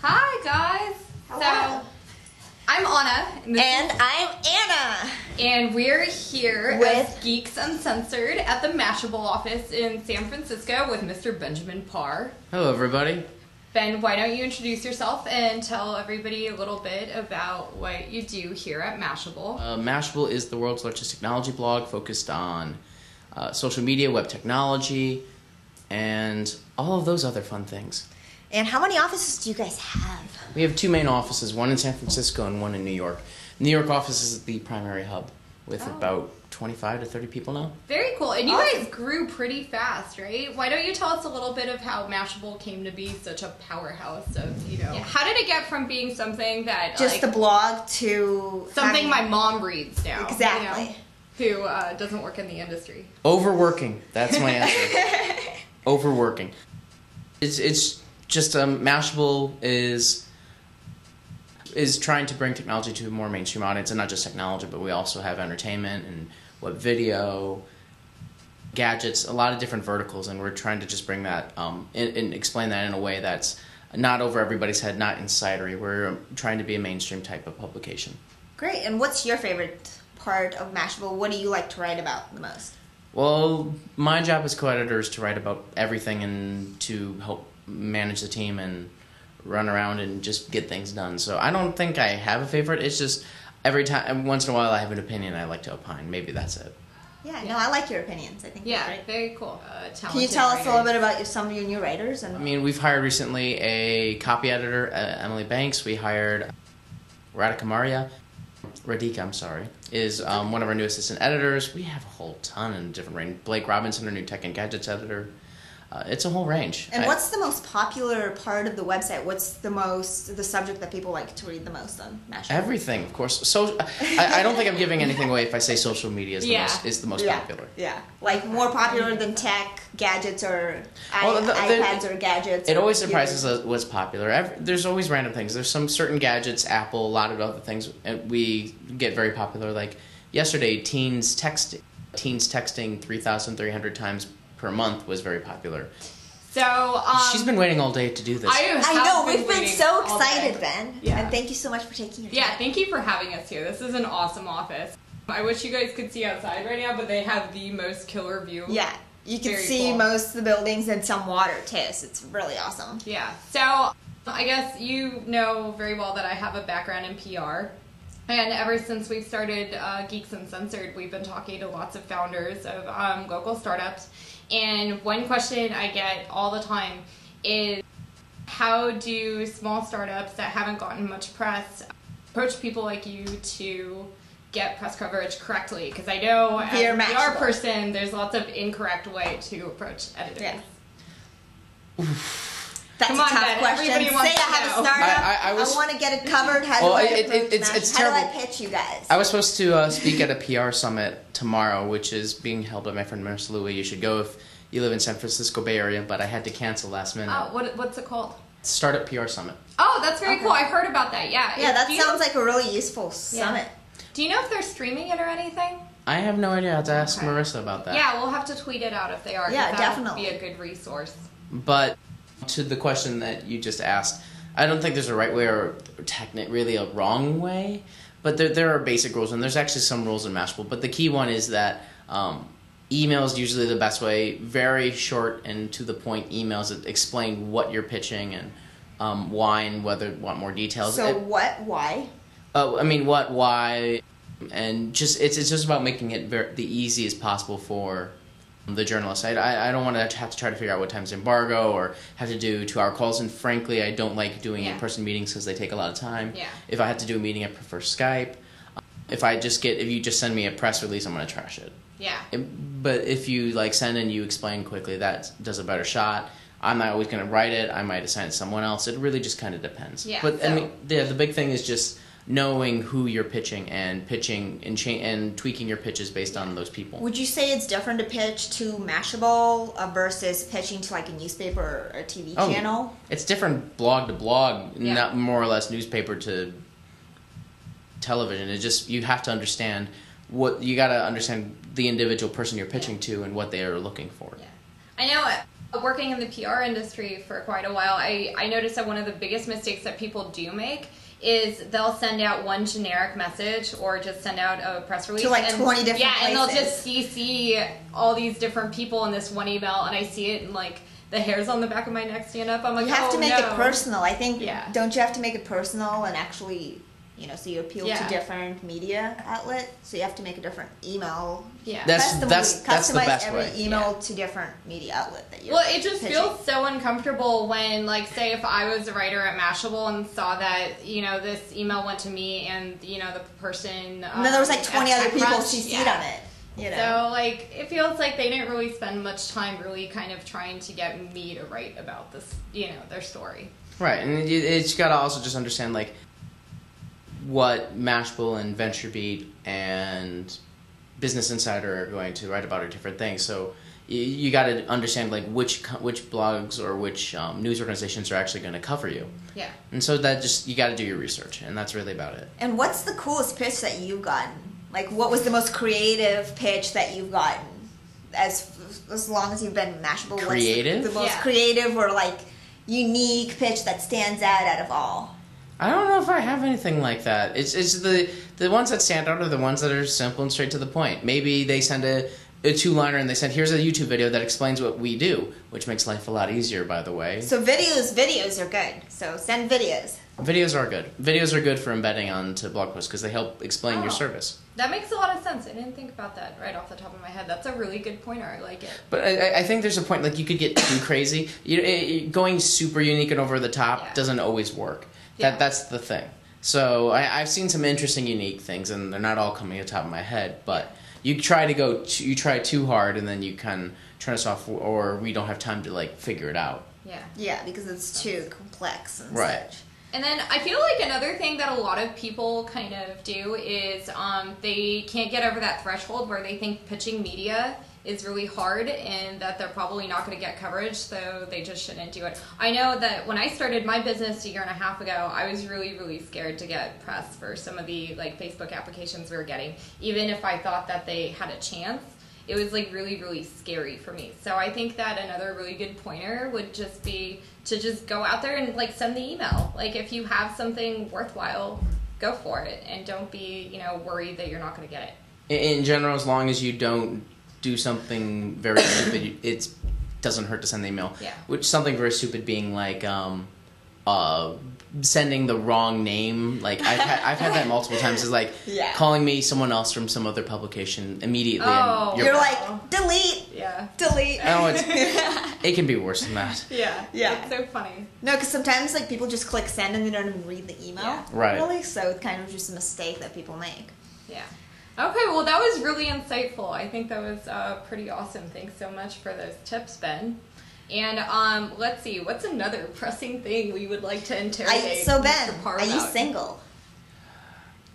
Hi guys. Hello. So I'm Anna. And I'm Anna. And we're here With as Geeks Uncensored at the Mashable office in San Francisco with Mr. Benjamin Parr. Hello, everybody. Ben, why don't you introduce yourself and tell everybody a little bit about what you do here at Mashable? Mashable is the world's largest technology blog focused on social media, web technology, and all of those other fun things. And how many offices do you guys have? We have two main offices, one in San Francisco and one in New York. New York office is the primary hub with about 25 to 30 people now. Very cool. And you Awesome. guys grew pretty fast, right? Why don't you tell us a little bit of how Mashable came to be such a powerhouse of, how did it get from being something that Just the blog to something having... my mom reads now. Exactly. Who doesn't work in the industry. Overworking. That's my answer. Overworking. It's just Mashable is trying to bring technology to a more mainstream audience, and not just technology, but we also have entertainment and web video, gadgets, a lot of different verticals, and we're trying to just bring that and explain that in a way that's not over everybody's head, not insidery. We're trying to be a mainstream type of publication. Great. And what's your favorite part of Mashable? What do you like to write about the most? Well, my job as co-editor is to write about everything and to help manage the team and run around and just get things done. So I don't think I have a favorite. It's just once in a while I have an opinion I like to opine. Maybe that's it. Yeah, no, I like your opinions. I think they're great. Very cool. Can you tell us a little bit about some of your new writers? I mean, we've hired recently a copy editor, Emily Banks. We hired Radhika, is one of our new assistant editors. We have a whole ton of different range. Blake Robinson, our new tech and gadgets editor. It's a whole range. And what's the most popular part of the website? What's the subject that people like to read the most on Mashable? Everything, of course. So I don't think I'm giving anything away if I say social media is the most popular. Yeah, like more popular than tech, gadgets, or iPads or gadgets. It always surprises us what's popular. There's always random things. There's some certain gadgets, Apple, a lot of other things, and we get very popular. Like yesterday, teens texting 3,300 times per month was very popular. So she's been waiting all day to do this. I know, we've been so excited, Ben. Yeah. And thank you so much for taking your time. Yeah, thank you for having us here. This is an awesome office. I wish you guys could see outside right now, but they have the most killer view. Yeah, you can see most of the buildings and some water too, so it's really awesome. Yeah, so I guess you know very well that I have a background in PR. And ever since we've started Geeks Uncensored, we've been talking to lots of founders of local startups. And one question I get all the time is, how do small startups that haven't gotten much press approach people like you to get press coverage correctly? Because I know as a PR person, there's lots of incorrect way to approach editors. Yeah. That's a tough question. Say I have a startup, I want to get it covered. How do I pitch you guys? I was supposed to speak at a PR summit tomorrow, which is being held by my friend Marissa Louie. You should go if you live in San Francisco Bay Area, but I had to cancel last minute. What's it called? Startup PR Summit. Oh, that's very cool. I've heard about that. Yeah. Yeah, that sounds like a really useful summit. Do you know if they're streaming it or anything? I have no idea. I have to ask Marissa about that. Yeah, we'll have to tweet it out if they are. Yeah, definitely. That would be a good resource. But to the question that you just asked, I don't think there's a right way or really a wrong way, but there are basic rules, and there's actually some rules in Mashable. But the key one is that email is usually the best way. Very short and to the point emails that explain what you're pitching and why and whether you want more details. So why? What, why, and it's just about making it the easiest possible for the journalist. I don't want to have to try to figure out what time's embargo or have to do 2-hour calls, and frankly I don't like doing in-person meetings because they take a lot of time. Yeah. If I have to do a meeting, I prefer Skype. If you just send me a press release, I'm going to trash it. Yeah. But if you send and you explain quickly, that does a better shot. I'm not always going to write it. I might assign it to someone else. It really just kind of depends. Yeah. But the big thing is just knowing who you're pitching and tweaking your pitches based on those people. Would you say it's different to pitch to Mashable versus pitching to a newspaper or a TV channel? It's different blog to blog, not more or less newspaper to television. It's just you have to understand the individual person you're pitching to and what they are looking for. Yeah. I know Working in the PR industry for quite a while, I noticed that one of the biggest mistakes that people do make is they'll send out one generic message or just send out a press release to like 20 different places. And they'll just CC all these different people in this one email, and I see it and like the hairs on the back of my neck stand up. I'm like, you have to make it personal. I think, don't you have to make it personal and actually, so you appeal to different media outlets, so you have to make a different email. Yeah, that's the best every way. email to different media outlet that you're it just feels so uncomfortable when, like, say if I was a writer at Mashable and saw that, this email went to me and, the person... and then there was like 20 other people CC'd on it. So, like, it feels like they didn't really spend much time really kind of trying to get me to write about this, their story. Right, and it's got to also just understand, like, what Mashable and VentureBeat and Business Insider are going to write about are different things. So you got to understand like which blogs or which news organizations are actually going to cover you. Yeah. And so that just you got to do your research, and that's really about it. And what's the coolest pitch that you've gotten? Like, what was the most creative pitch that you've gotten? As long as you've been Mashable, creative? What's the most creative or like unique pitch that stands out of all? I don't know if I have anything like that. It's the ones that stand out are the ones that are simple and straight to the point. Maybe they send a two-liner and they said, here's a YouTube video that explains what we do, which makes life a lot easier, by the way. So videos are good. So send videos. Videos are good. Videos are good for embedding onto blog posts because they help explain your service. That makes a lot of sense. I didn't think about that right off the top of my head. That's a really good pointer. I like it. But I think there's a point, like, you could get too crazy. Going super unique and over the top doesn't always work. That's the thing. So I've seen some interesting, unique things, and they're not all coming to the top of my head. But you try too hard, and then you can turn us off, or we don't have time to like figure it out. Yeah, because it's too complex and such. And then I feel like another thing that a lot of people kind of do is they can't get over that threshold where they think pitching media is really hard and that they're probably not going to get coverage, so they just shouldn't do it. I know that when I started my business a year and a half ago, I was really, really scared to get press for some of the like Facebook applications we were getting. Even if I thought that they had a chance, it was like really, really scary for me. So I think that another really good pointer would just be to just go out there and like send the email. Like if you have something worthwhile, go for it and don't be, worried that you're not going to get it. In general, as long as you don't do something very stupid, it doesn't hurt to send the email. Yeah. Which something very stupid being like sending the wrong name. Like I've had that multiple times. Is like calling me someone else from some other publication immediately. Oh, and you're like delete. Yeah. Delete. Oh, it can be worse than that. Yeah. It's so funny. No, because sometimes like people just click send and they don't even read the email. Yeah. Right. Really, so it's kind of just a mistake that people make. Yeah. Okay, well that was really insightful. I think that was pretty awesome. Thanks so much for those tips, Ben. And let's see, what's another pressing thing we would like to interrogate? So Ben, are you single?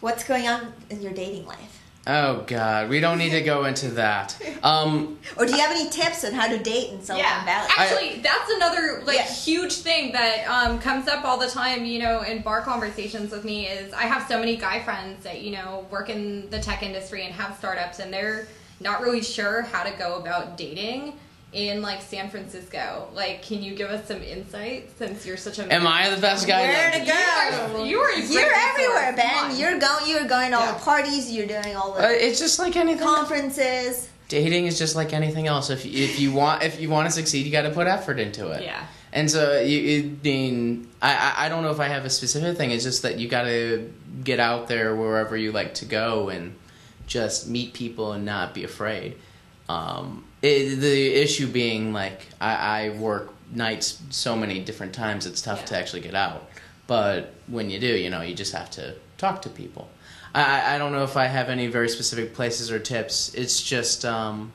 What's going on in your dating life? Oh God, we don't need to go into that. Or do you have any tips on how to date in Silicon Valley? Actually, that's another huge thing that comes up all the time, in bar conversations with me is I have so many guy friends that, work in the tech industry and have startups and they're not really sure how to go about dating in like San Francisco. Like, can you give us some insight since you're such a Am I the best guy? Where to go? You're everywhere, Ben. You're going to all the parties. You're doing all the. It's just like anything. Conferences. Dating is just like anything else. If you want to succeed, you got to put effort into it. Yeah. And so I don't know if I have a specific thing. It's just that you got to get out there wherever you like to go and just meet people and not be afraid. The issue being, like, I work nights so many different times, it's tough to actually get out. But when you do, you just have to talk to people. I don't know if I have any very specific places or tips. It's just, If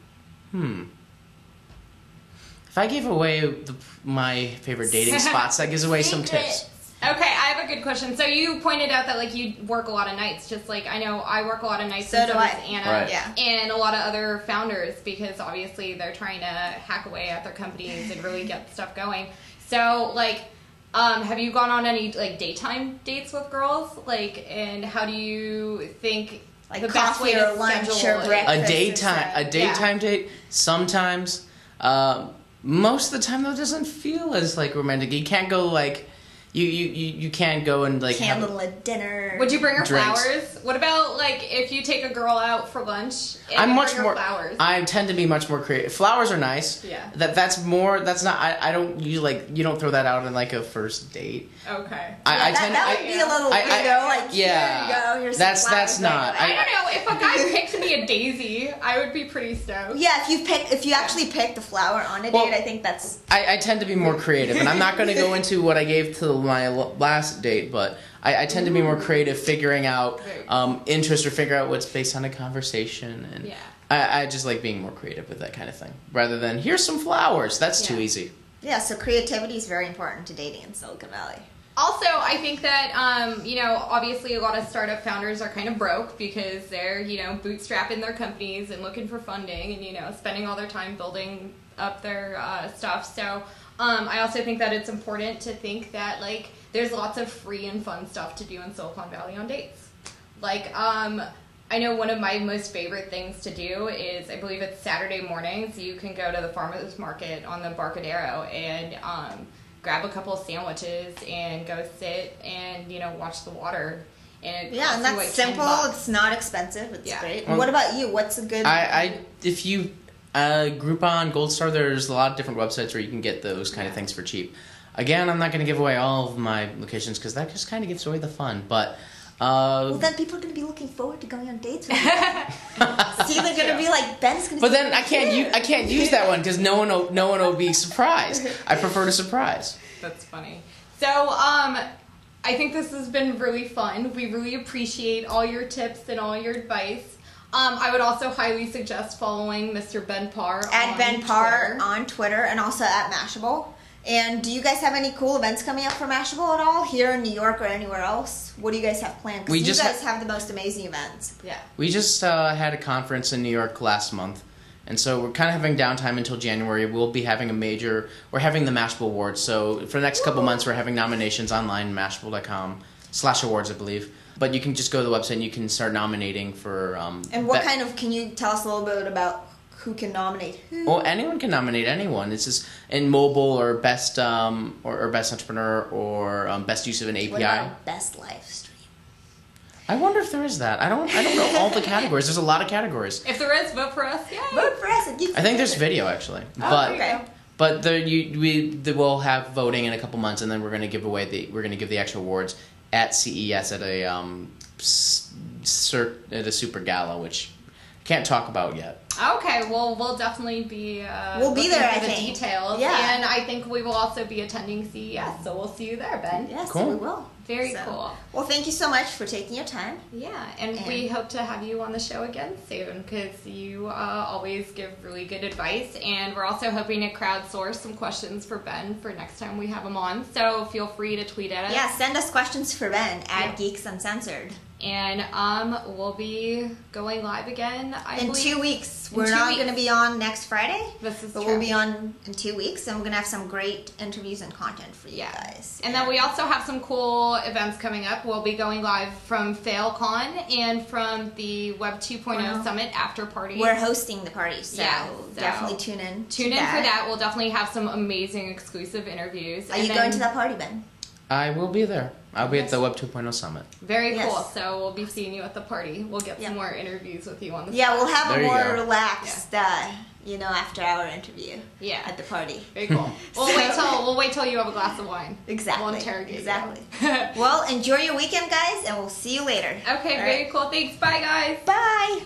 I gave away my favorite dating spots, that gives away some tips. Okay, I have a good question. So you pointed out that like you work a lot of nights, just like I know I work a lot of nights. So do I. Anna, and a lot of other founders because obviously they're trying to hack away at their companies and really get stuff going. So like, have you gone on any like daytime dates with girls? Like, and how do you think like the best way to lunch schedule or breakfast? A daytime date sometimes. Most of the time, though, it doesn't feel as, like, romantic. You can't go, like... You can't go and, like... Candlelit dinner. Would you bring her flowers? What about, like, if you take a girl out for lunch and bring her flowers? I tend to be much more creative. Flowers are nice. Yeah. That's not... I don't... You don't throw that out on, like, a first date. Okay. That would be a little weirdo. Like, here you go. Here's some flowers. That's not... I don't know. If a guy picked me a daisy, I would be pretty stoked. Yeah, if you actually picked the flower on a date, I think that's... I tend to be more creative, and I'm not going to go into what I gave to my last date, but I tend to be more creative, figuring out interest or figure out what's based on a conversation, and I just like being more creative with that kind of thing, rather than here's some flowers. That's too easy. Yeah, so creativity is very important to dating in Silicon Valley. Also, I think that, obviously a lot of startup founders are kind of broke because they're, bootstrapping their companies and looking for funding and, spending all their time building up their stuff. So I also think that it's important to think that, like, there's lots of free and fun stuff to do in Silicon Valley on dates. Like, I know one of my most favorite things to do is, I believe it's Saturday mornings, you can go to the farmer's market on the Barcadero and grab a couple of sandwiches and go sit and, watch the water. And and that's like simple. It's not expensive. It's great. Well, what about you? What's a good... If you... Groupon, Gold Star, there's a lot of different websites where you can get those kind of things for cheap. Again, I'm not going to give away all of my locations because that just kind of gives away the fun, but... well, then people are going to be looking forward to going on dates with you. See, they're going to be like, Ben's going to... But then I can't use that one because no one will be surprised. I prefer to surprise. That's funny. So, I think this has been really fun. We really appreciate all your tips and all your advice. I would also highly suggest following Mr. Ben Parr at Ben Parr on Twitter and also at Mashable. And do you guys have any cool events coming up for Mashable at all here in New York or anywhere else? What do you guys have planned? Because you guys have the most amazing events. Yeah. We just had a conference in New York last month. And so we're kind of having downtime until January. We'll be having we're having the Mashable Awards. So for the next couple months, we're having nominations online, mashable.com/awards, I believe. But you can just go to the website and you can start nominating for... and what can you tell us a little bit about who can nominate who? Well, anyone can nominate anyone. It's just in mobile or best or best entrepreneur or best use of an API. What about best live stream? I wonder if there is that. I don't know all the categories. There's a lot of categories. If there is, vote for us. Yay! Vote for us. I think there's video actually. But we'll have voting in a couple months, and then we're going to give the actual awards at CES at a super gala, which I can't talk about yet. Okay, well, we'll definitely be we'll be there for the details. Yeah. And I think we will also be attending CES, so we'll see you there, Ben. Yes, cool. we will. Very cool. Well, thank you so much for taking your time. Yeah, and we hope to have you on the show again soon because you always give really good advice, and we're also hoping to crowdsource some questions for Ben for next time we have him on, so feel free to tweet at us. Yeah, send us questions for Ben at Geeks Uncensored. And we'll be going live again, I believe. 2 weeks. We're not going to be on next Friday. This is true. We'll be on in 2 weeks, and we're going to have some great interviews and content for you guys. And then we also have some cool events coming up. We'll be going live from FailCon and from the Web 2.0 Summit after party. We're hosting the party, so definitely tune in. Tune in for that. We'll definitely have some amazing exclusive interviews. Are you going to that party, Ben? I will be there. I'll be at the Web 2.0 Summit. Very cool. So we'll be seeing you at the party. We'll get some more interviews with you on the spot. We'll have a more relaxed, after our interview at the party. Very cool. We'll wait till you have a glass of wine. Exactly. We'll interrogate you. Well, enjoy your weekend, guys, and we'll see you later. Okay, very cool. Thanks. Bye, guys. Bye.